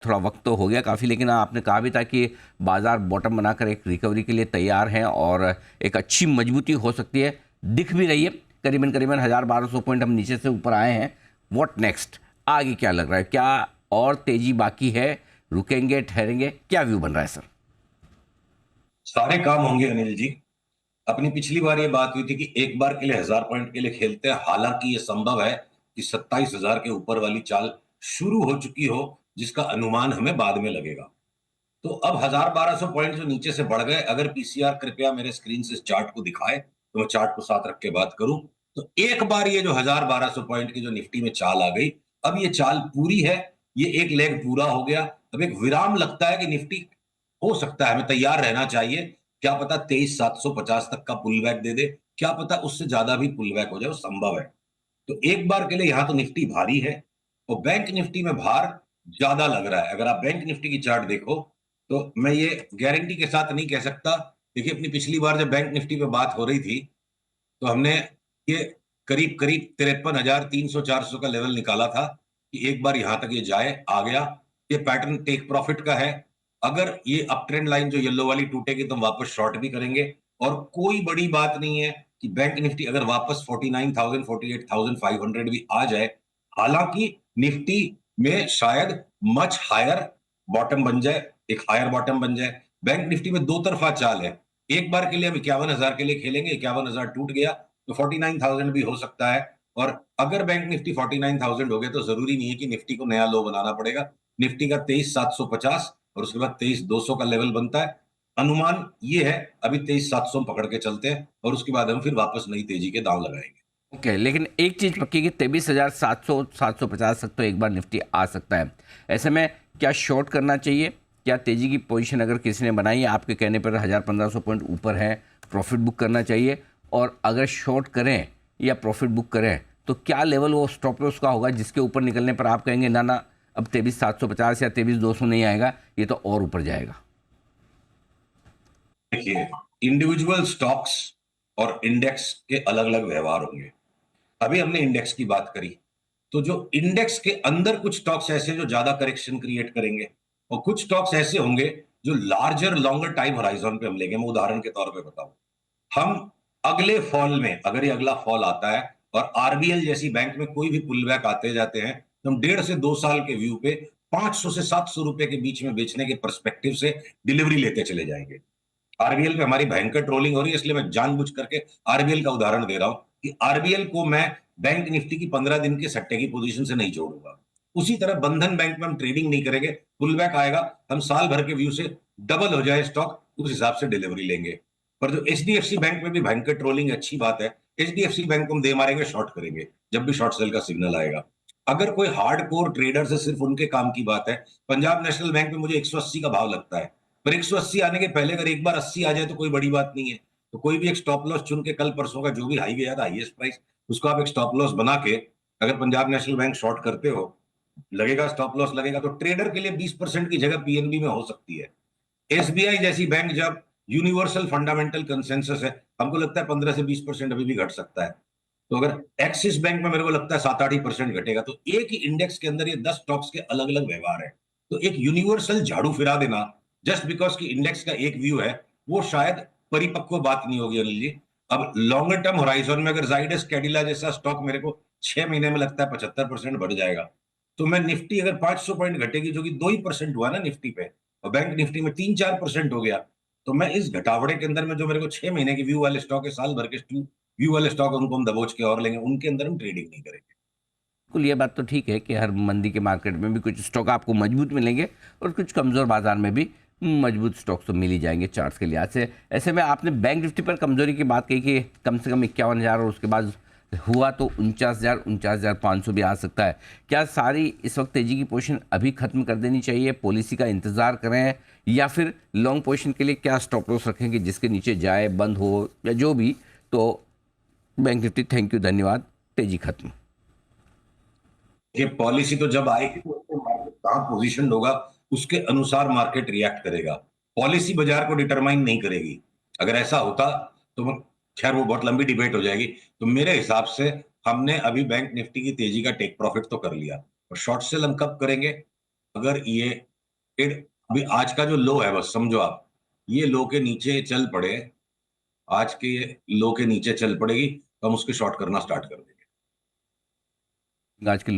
थोड़ा वक्त तो हो गया काफ़ी, लेकिन आपने कहा भी था कि बाजार बॉटम बनाकर एक रिकवरी के लिए तैयार हैं और एक अच्छी मजबूती हो सकती है, दिख भी रही है। करीबन करीबन 1,000-1,200 पॉइंट हम नीचे से ऊपर आए हैं। What next? आगे क्या लग रहा है? क्या और तेजी बाकी है? रुकेंगे, ठहरेंगे? क्या व्यू बन रहा है सर? सारे काम होंगे अनिल जी। अपनी पिछली बार ये बात हुई थी कि एक बार के लिए 1,000 पॉइंट के लिए खेलते हैं। हालांकि ये संभव है कि 27,000 के ऊपर वाली चाल शुरू हो चुकी हो, जिसका अनुमान हमें बाद में लगेगा। तो अब 1,000-1,200 पॉइंट जो नीचे से बढ़ गए, अगर पीसीआर कृपया मेरे स्क्रीन से इस चार्ट को दिखाए तो मैं चार्ट को साथ रख के बात करूं। तो एक बार ये जो 1,000-1,200 पॉइंट की जो निफ्टी में चाल आ गई, अब ये चाल पूरी है। ये एक लेग पूरा हो गया। अब एक विराम लगता है कि निफ्टी हो सकता है, हमें तैयार रहना चाहिए। क्या पता 23,750 तक का पुल बैक दे दे, क्या पता उससे ज्यादा भी पुल बैक हो जाए, वो संभव है। तो एक बार के लिए यहां तो निफ्टी भारी है और बैंक निफ्टी में भार ज्यादा लग रहा है। अगर आप बैंक निफ्टी की चार्ट देखो तो मैं ये गारंटी के साथ नहीं कह सकता। देखिए, अपनी पिछली बार जब बैंक निफ्टी पे बात हो रही थी तो हमने ये करीब करीब 53,300-400 का लेवल निकाला था कि एक बार यहां तक ये जाए, आ गया। ये पैटर्न टेक प्रॉफिट का है। अगर ये अप ट्रेंड लाइन जो येलो वाली टूटेगी तो हम वापस शॉर्ट भी करेंगे। और कोई बड़ी बात नहीं है कि बैंक निफ्टी अगर वापस 49,000 48,500 भी आ जाए। हालांकि निफ्टी में शायद मच हायर बॉटम बन जाए, एक हायर बॉटम बन जाए। बैंक निफ्टी में दो तरफा चाल है। एक बार के लिए हम 51,000 के लिए खेलेंगे, 51,000 टूट गया तो 49,000 भी हो सकता है। और अगर बैंक निफ्टी 49,000 हो गए तो जरूरी नहीं है कि निफ्टी को नया लो बनाना पड़ेगा। निफ्टी का 23,750 और उसके बाद 23,200 का लेवल बनता है। अनुमान ये है, अभी 23,700 पकड़ के चलते हैं और उसके बाद हम फिर वापस नई तेजी के दांव लगाएंगे। ओके, लेकिन एक चीज़ पक्की कि 23,700 750 तक तो एक बार निफ्टी आ सकता है। ऐसे में क्या शॉर्ट करना चाहिए? क्या तेजी की पोजीशन अगर किसी ने बनाई है आपके कहने पर 1,000-1,500 पॉइंट ऊपर है, प्रॉफिट बुक करना चाहिए? और अगर शॉर्ट करें या प्रॉफिट बुक करें तो क्या लेवल वो स्टॉप लॉस का होगा जिसके ऊपर निकलने पर आप कहेंगे ना ना, अब 23,750 या 23,200 नहीं आएगा, ये तो और ऊपर जाएगा? देखिए, इंडिविजुअल स्टॉक्स और इंडेक्स के अलग अलग व्यवहार होंगे। अभी हमने इंडेक्स की बात करी, तो जो इंडेक्स के अंदर कुछ स्टॉक्स ऐसे जो ज्यादा करेक्शन क्रिएट करेंगे और कुछ स्टॉक्स ऐसे होंगे जो लार्जर लॉन्गर टाइम होराइजन पे हम लेंगे। मैं उदाहरण के तौर पे बताऊं, हम अगले फॉल में, अगर ये अगला फॉल आता है और आरबीएल जैसी बैंक में कोई भी पुल बैक आते जाते हैं, तो हम 1.5 से 2 साल के व्यू पे 500 से 700 रुपए के बीच में बेचने के परस्पेक्टिव से डिलीवरी लेते चले जाएंगे। आरबीएल पे हमारी भयंकर ट्रोलिंग हो रही है, इसलिए मैं जानबूझ करके आरबीएल का उदाहरण दे रहा हूं कि आरबीएल को मैं बैंक निफ्टी की 15 दिन के सट्टे की पोजीशन से नहीं जोड़ूंगा। उसी तरह बंधन बैंक में हम ट्रेडिंग नहीं करेंगे। पुल बैक आएगा, हम साल भर के व्यू से डबल हो जाए स्टॉक, उस हिसाब से डिलीवरी लेंगे। पर जो एचडीएफसी बैंक में भी भयंकर ट्रोलिंग, अच्छी बात है। एचडीएफसी बैंक को हम दे मारेंगे, शॉर्ट करेंगे जब भी शॉर्ट सेल का सिग्नल आएगा। अगर कोई हार्ड कोर ट्रेडर है, सिर्फ उनके काम की बात है। पंजाब नेशनल बैंक में मुझे 180 का भाव लगता है, पर 180 आने के पहले अगर एक बार 80 आ जाए तो कोई बड़ी बात नहीं है। तो कोई भी एक स्टॉप लॉस चुन के, कल परसों का जो भी हाई गया था हाईएस्ट प्राइस, उसको आप एक स्टॉप लॉस बना के अगर पंजाब नेशनल बैंक शॉर्ट करते हो, लगेगा स्टॉप लॉस लगेगा, तो ट्रेडर के लिए 20% की जगह पीएनबी में हो सकती है। एसबीआई जैसी बैंक जब यूनिवर्सल फंडामेंटल कंसेंसस है, हमको लगता है 15 से 20% अभी भी घट सकता है। तो अगर एक्सिस बैंक में मेरे को लगता है 7-8% घटेगा। तो एक ही इंडेक्स के अंदर ये 10 स्टॉक्स के अलग अलग व्यवहार है। तो एक यूनिवर्सल झाड़ू फिरा देना जस्ट बिकॉज कि इंडेक्स का एक व्यू है, वो शायद परिपक्व बात नहीं होगी अनिल जी। अब लॉन्गर टर्म होराइजन में अगर जाइडस कैडिला जैसा स्टॉक मेरे को 6 महीने में लगता है 75% बढ़ जाएगा, तो मैं निफ्टी अगर 500 पॉइंट घटेगी, जो कि 2% हुआ ना निफ्टी पे, और बैंक निफ्टी में 3-4% हो गया, तो मैं इस घटावड़े के अंदर में जो मेरे को 6 महीने की व्यू वाले स्टॉक है, साल भर के व्यू वाले स्टॉक, उनको हम दबोच के और लेंगे, उनके अंदर हम ट्रेडिंग नहीं करेंगे। बिल्कुल, ये बात तो ठीक है कि हर मंदी के मार्केट में भी कुछ स्टॉक आपको मजबूत मिलेंगे और कुछ कमज़ोर बाजार में भी मजबूत स्टॉक्स तो मिल ही जाएंगे चार्ट्स के लिहाज से। ऐसे में आपने बैंक निफ्टी पर कमजोरी की बात कही कि कम से कम 51,000 और उसके बाद हुआ तो 49,000 49,500 भी आ सकता है। क्या सारी इस वक्त तेजी की पोजीशन अभी खत्म कर देनी चाहिए, पॉलिसी का इंतजार करें, या फिर लॉन्ग पोजीशन के लिए क्या स्टॉप लॉस रखेंगे जिसके नीचे जाए, बंद हो या जो भी, तो बैंक निफ्टी थैंक यू धन्यवाद, तेजी खत्म? ये पॉलिसी तो जब आएगी तो उससे मार्केट कहाँ पोजिशन होगा, उसके अनुसार मार्केट रिएक्ट करेगा। पॉलिसी बाजार को डिटरमाइन नहीं करेगी। अगर ऐसा होता खैर वो बहुत लंबी डिबेट हो जाएगी। तो मेरे हिसाब से हमने अभी बैंक निफ्टी की तेजी का टेक प्रॉफिट तो कर लिया, और शॉर्ट सेल हम कब करेंगे? अगर ये अभी आज का जो लो है, बस समझो आप, ये लो के नीचे चल पड़े, आज के लो के नीचे चल पड़ेगी तो हम उसके शॉर्ट करना स्टार्ट कर देंगे। आज के